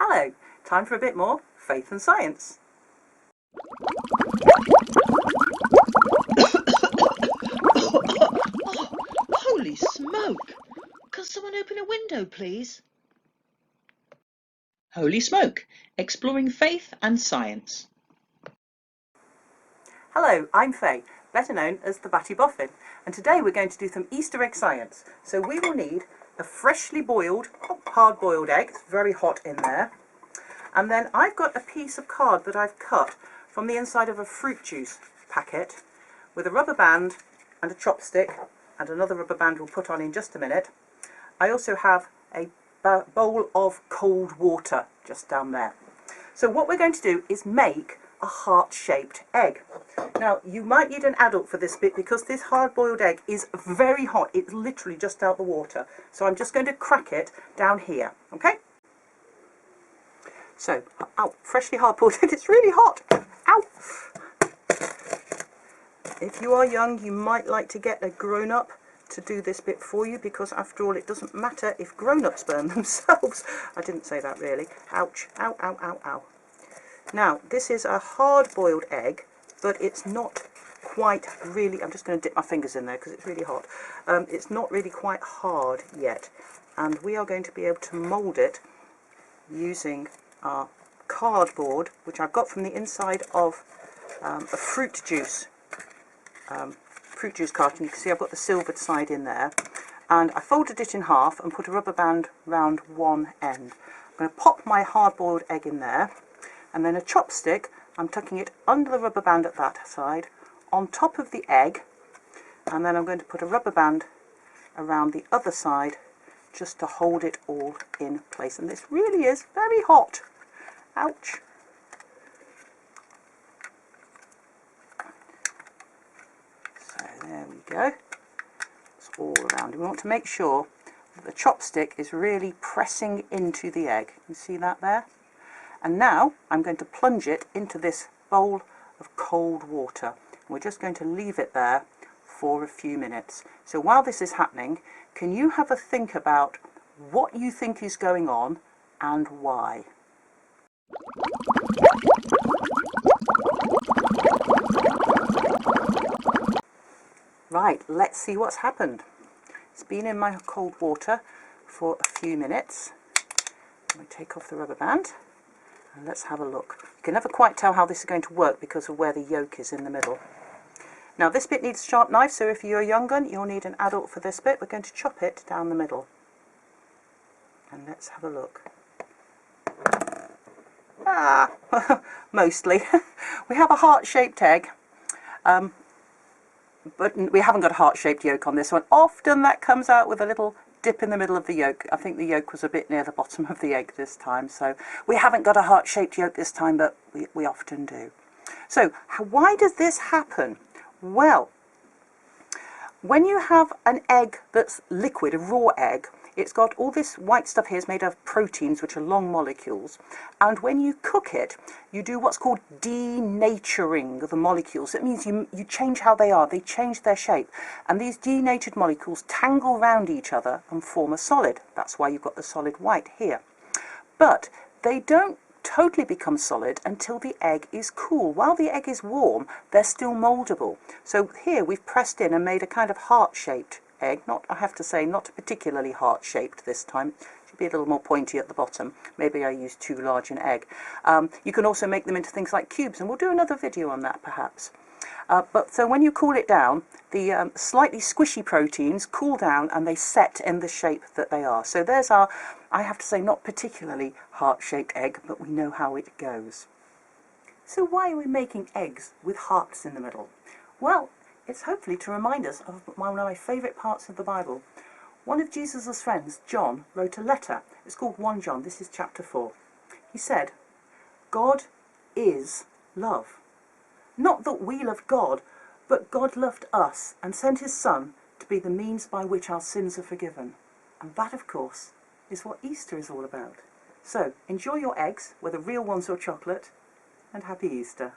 Hello, time for a bit more faith and science. Holy smoke! Can someone open a window, please? Holy Smoke, exploring faith and science. Hello, I'm Faye, better known as the Batty Boffin, and today we're going to do some Easter egg science. So we will need a freshly boiled, hard-boiled egg. It's very hot in there. And then I've got a piece of card that I've cut from the inside of a fruit juice packet with a rubber band and a chopstick and another rubber band we'll put on in just a minute. I also have a bowl of cold water just down there. So what we're going to do is make a heart-shaped egg. Now you might need an adult for this bit because this hard-boiled egg is very hot. It's literally just out the water. So I'm just going to crack it down here, okay? So, ow, freshly hard-boiled egg, it's really hot. Ow! If you are young, you might like to get a grown-up to do this bit for you, because after all it doesn't matter if grown-ups burn themselves. I didn't say that really. Ouch, ow, ow, ow, ow. Now this is a hard-boiled egg, but it's not quite really, I'm just going to dip my fingers in there because it's really hot. It's not really quite hard yet, and we are going to be able to mould it using our cardboard, which I've got from the inside of a fruit juice carton. You can see I've got the silvered side in there, and I folded it in half and put a rubber band round one end. I'm going to pop my hard-boiled egg in there, and then a chopstick, I'm tucking it under the rubber band at that side, on top of the egg, and then I'm going to put a rubber band around the other side just to hold it all in place. And this really is very hot. Ouch. So there we go. It's all around. We want to make sure that the chopstick is really pressing into the egg. You see that there? And now I'm going to plunge it into this bowl of cold water. We're just going to leave it there for a few minutes. So while this is happening, can you have a think about what you think is going on and why? Right, let's see what's happened. It's been in my cold water for a few minutes. I'm going to take off the rubber band and let's have a look. You can never quite tell how this is going to work because of where the yolk is in the middle. Now this bit needs a sharp knife, so if you're a young gun, you'll need an adult for this bit. We're going to chop it down the middle. And let's have a look. Mostly. We have a heart-shaped egg, but we haven't got a heart-shaped yolk on this one. Often that comes out with a little dip in the middle of the yolk. I think the yolk was a bit near the bottom of the egg this time, so we haven't got a heart-shaped yolk this time, but we often do. So why does this happen? Well, when you have an egg that's liquid, a raw egg, it's got all this white stuff here is made of proteins, which are long molecules, and when you cook it, you do what's called denaturing of the molecules. It means you change how they are, they change their shape, and these denatured molecules tangle round each other and form a solid. That's why you've got the solid white here. But they don't totally become solid until the egg is cool. While the egg is warm, they're still mouldable. So here we've pressed in and made a kind of heart-shaped egg. Not, I have to say, not particularly heart-shaped this time. It should be a little more pointy at the bottom. Maybe I used too large an egg. You can also make them into things like cubes, and we'll do another video on that perhaps. So when you cool it down, the slightly squishy proteins cool down and they set in the shape that they are. So there's our, I have to say, not particularly heart-shaped egg, but we know how it goes. So why are we making eggs with hearts in the middle? Well, it's hopefully to remind us of one of my favourite parts of the Bible. One of Jesus' friends, John, wrote a letter. It's called 1 John. This is chapter 4. He said, God is love. Not that we loved God, but God loved us and sent his Son to be the means by which our sins are forgiven. And that, of course, is what Easter is all about. So, enjoy your eggs, whether real ones or chocolate, and happy Easter.